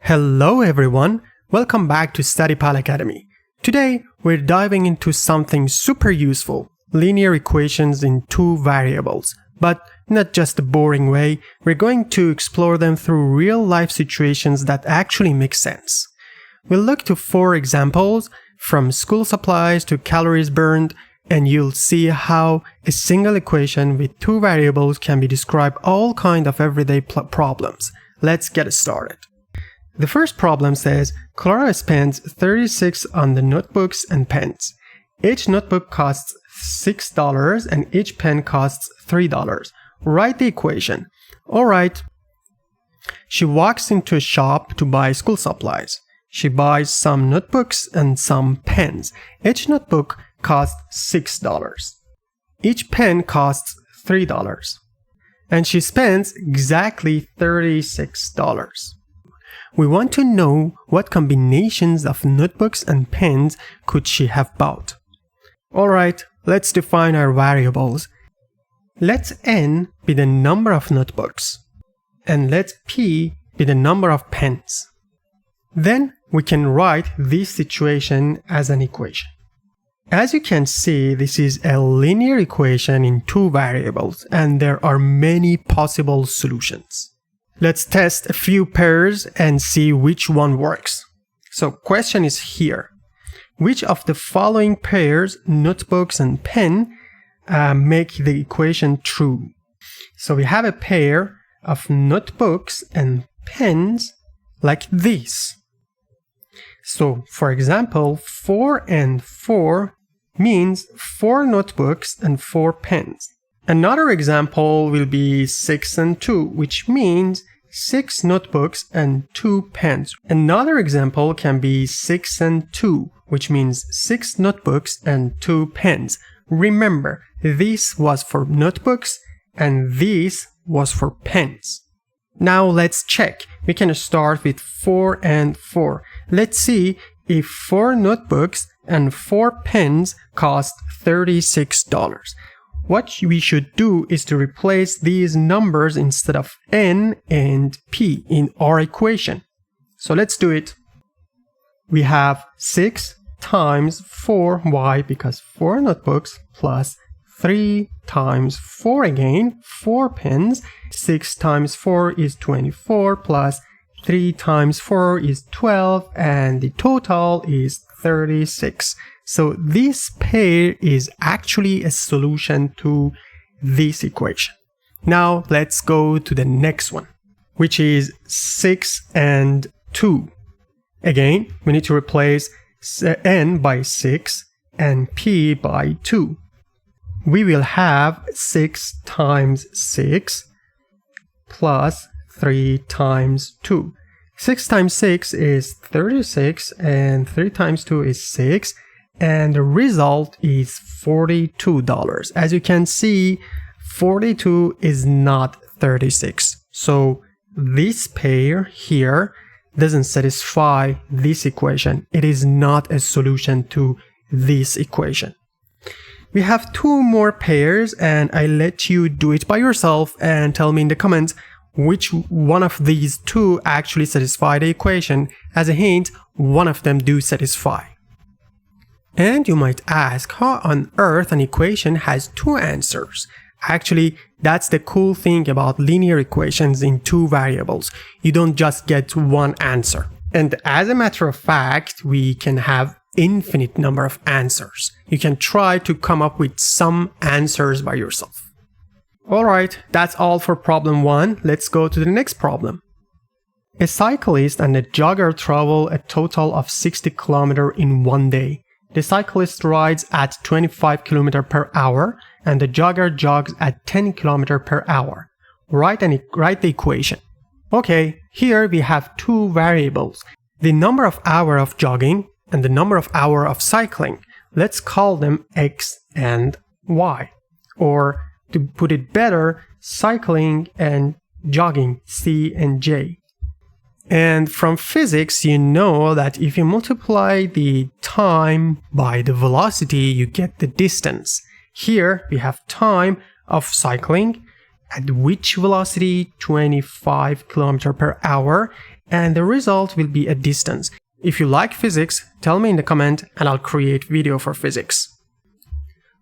Hello everyone, welcome back to StudyPal Academy. Today we're diving into something super useful, linear equations in two variables. But not just the boring way, we're going to explore them through real life situations that actually make sense. We'll look to 4 examples, from school supplies to calories burned, and you'll see how a single equation with 2 variables can be described all kind of everyday problems. Let's get started. The first problem says, Clara spends $36 on the notebooks and pens. Each notebook costs $6 and each pen costs $3. Write the equation. Alright. She walks into a shop to buy school supplies. She buys some notebooks and some pens. Each notebook costs $6. Each pen costs $3. And she spends exactly $36. We want to know what combinations of notebooks and pens could she have bought. Alright, let's define our variables. Let n be the number of notebooks, and let p be the number of pens. Then we can write this situation as an equation. As you can see, this is a linear equation in 2 variables, and there are many possible solutions. Let's test a few pairs and see which one works. So, question is here. Which of the following pairs, notebooks and pen, make the equation true? So we have a pair of notebooks and pens like this. So, for example, 4 and 4 means 4 notebooks and 4 pens. Another example will be 6 and 2, which means 6 notebooks and 2 pens. Another example can be 6 and 2, which means 6 notebooks and 2 pens. Remember, this was for notebooks and this was for pens. Now let's check. We can start with 4 and 4. Let's see if 4 notebooks and 4 pens cost $36. What we should do is to replace these numbers instead of n and p in our equation. So let's do it. We have 6 times 4, why? Because 4 notebooks plus 3 times 4 again, 4 pens. 6 times 4 is 24 plus 3 times 4 is 12, and the total is 36. So this pair is actually a solution to this equation. Now let's go to the next one, which is 6 and 2. Again, we need to replace n by 6 and p by 2. We will have 6 times 6 plus 3 times 2. 6 times 6 is 36 and 3 times 2 is 6. And the result is $42. As you can see, 42 is not 36. So this pair here doesn't satisfy this equation. It is not a solution to this equation. We have 2 more pairs, and I let you do it by yourself and tell me in the comments which one of these 2 actually satisfy the equation. As a hint, one of them do satisfy. And you might ask, how on earth an equation has 2 answers? Actually, that's the cool thing about linear equations in 2 variables. You don't just get one answer. And as a matter of fact, we can have infinite number of answers. You can try to come up with some answers by yourself. Alright, that's all for problem 1. Let's go to the next problem. A cyclist and a jogger travel a total of 60 km in one day. The cyclist rides at 25 km per hour and the jogger jogs at 10 km per hour. Write the equation. Okay, here we have 2 variables. The number of hours of jogging and the number of hours of cycling. Let's call them x and y. Or to put it better, cycling and jogging, c and j. And from physics, you know that if you multiply the time by the velocity, you get the distance. Here we have time of cycling at which velocity, 25 km per hour, and the result will be a distance. If you like physics, tell me in the comment and I'll create video for physics.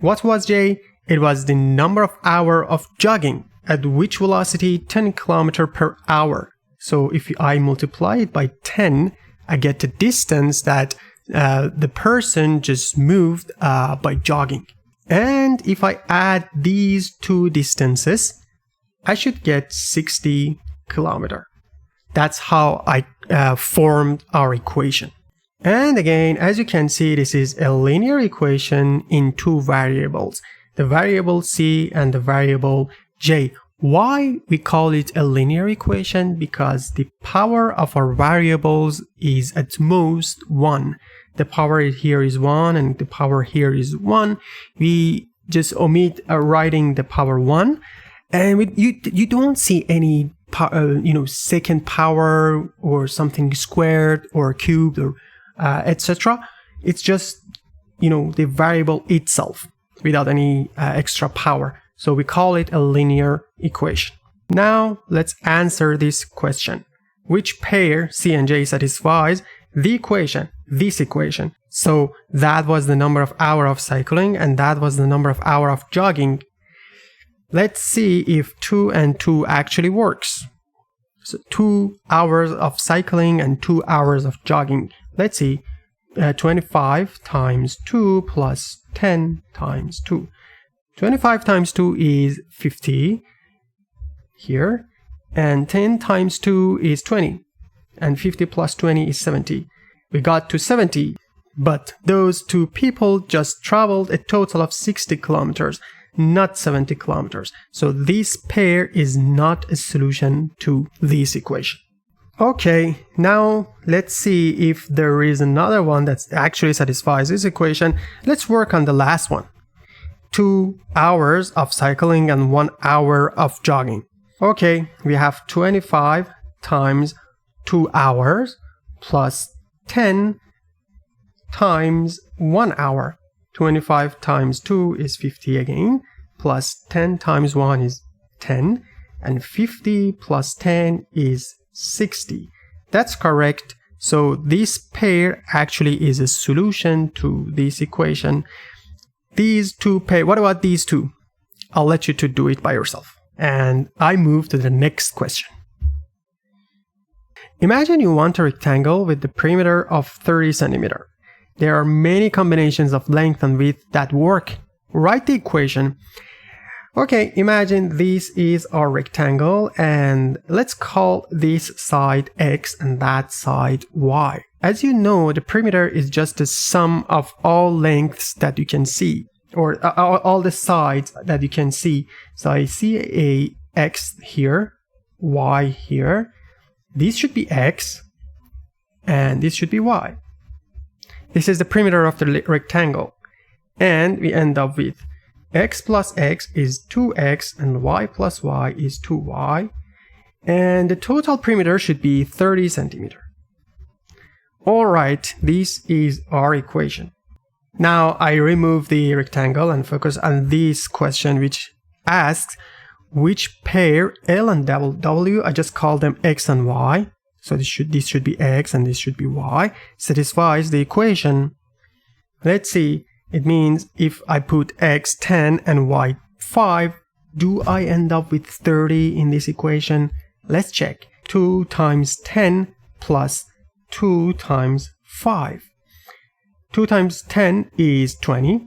What was J? It was the number of hours of jogging, at which velocity, 10 km per hour. So if I multiply it by 10, I get the distance that the person just moved by jogging. And if I add these two distances, I should get 60 km. That's how I formed our equation. And again, as you can see, this is a linear equation in two variables, the variable c and the variable j. Why we call it a linear equation? Because the power of our variables is at most 1. The power here is 1 and the power here is 1. We just omit writing the power 1, and you don't see any second power or something squared or cubed or etc. It's just the variable itself without any extra power. So we call it a linear equation. Now let's answer this question. Which pair C and J satisfies the equation, this equation? So that was the number of hours of cycling and that was the number of hours of jogging. Let's see if 2 and 2 actually works. So 2 hours of cycling and 2 hours of jogging. Let's see, 25 times 2 plus 10 times 2. 25 times 2 is 50 here, and 10 times 2 is 20, and 50 plus 20 is 70. We got to 70, but those two people just traveled a total of 60 kilometers, not 70 kilometers. So this pair is not a solution to this equation. Okay, now let's see if there is another one that actually satisfies this equation. Let's work on the last one. 2 hours of cycling and 1 hour of jogging. Okay, we have 25 times 2 hours plus 10 times 1 hour. 25 times 2 is 50 again, plus 10 times 1 is 10, and 50 plus 10 is 60. That's correct. So this pair actually is a solution to this equation. These two pair, what about these two? I'll let you to do it by yourself. And I move to the next question. Imagine you want a rectangle with the perimeter of 30 centimeters. There are many combinations of length and width that work. Write the equation. Okay, imagine this is our rectangle and let's call this side x and that side y. As you know, the perimeter is just the sum of all lengths that you can see, or all the sides that you can see. So I see a x here, y here. This should be x and this should be y. This is the perimeter of the rectangle. And we end up with x plus x is 2x and y plus y is 2y. And the total perimeter should be 30 centimeters. Alright, this is our equation. Now I remove the rectangle and focus on this question which asks which pair L and W, I just call them x and y. So this should be x and this should be y, satisfies the equation. Let's see, it means if I put x 10 and y 5, do I end up with 30 in this equation? Let's check. 2 times 10 plus 2 times 5. 2 times 10 is 20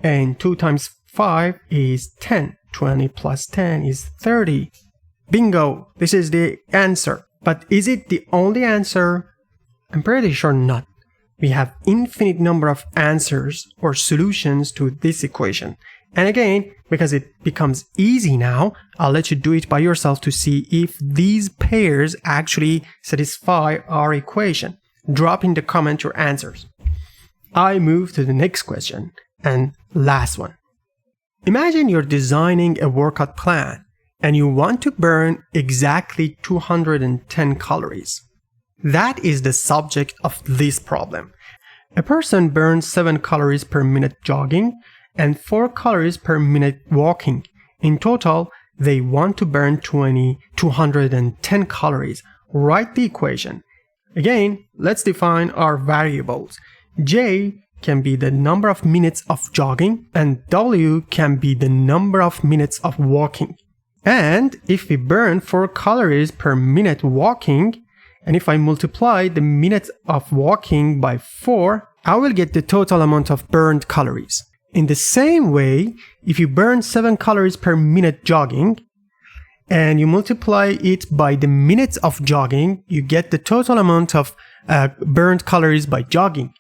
and 2 times 5 is 10. 20 plus 10 is 30. Bingo! This is the answer. But is it the only answer? I'm pretty sure not. We have infinite number of answers or solutions to this equation. And again, because it becomes easy now, I'll let you do it by yourself to see if these pairs actually satisfy our equation. Drop in the comment your answers. I move to the next question and last one. Imagine you're designing a workout plan and you want to burn exactly 210 calories. That is the subject of this problem. A person burns 7 calories per minute jogging and 4 calories per minute walking. In total, they want to burn 210 calories. Write the equation. Again, let's define our variables. J can be the number of minutes of jogging and W can be the number of minutes of walking. And if we burn 4 calories per minute walking, and if I multiply the minutes of walking by 4, I will get the total amount of burned calories. In the same way, if you burn 7 calories per minute jogging, and you multiply it by the minutes of jogging, you get the total amount of burned calories by jogging.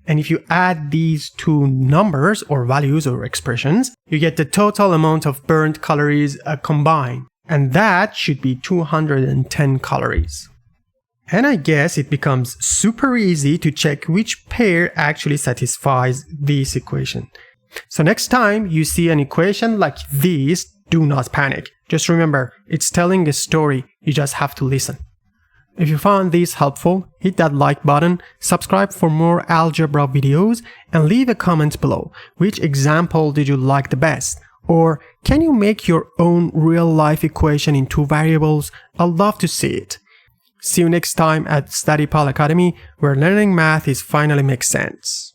And if you add these two numbers or values or expressions, you get the total amount of burned calories combined. And that should be 210 calories. And I guess it becomes super easy to check which pair actually satisfies this equation. So next time you see an equation like this, do not panic. Just remember, it's telling a story. You just have to listen. If you found this helpful, hit that like button, subscribe for more algebra videos, and leave a comment below. Which example did you like the best? Or can you make your own real-life equation in 2 variables? I'd love to see it. See you next time at Study Pal Academy, where learning math is finally makes sense.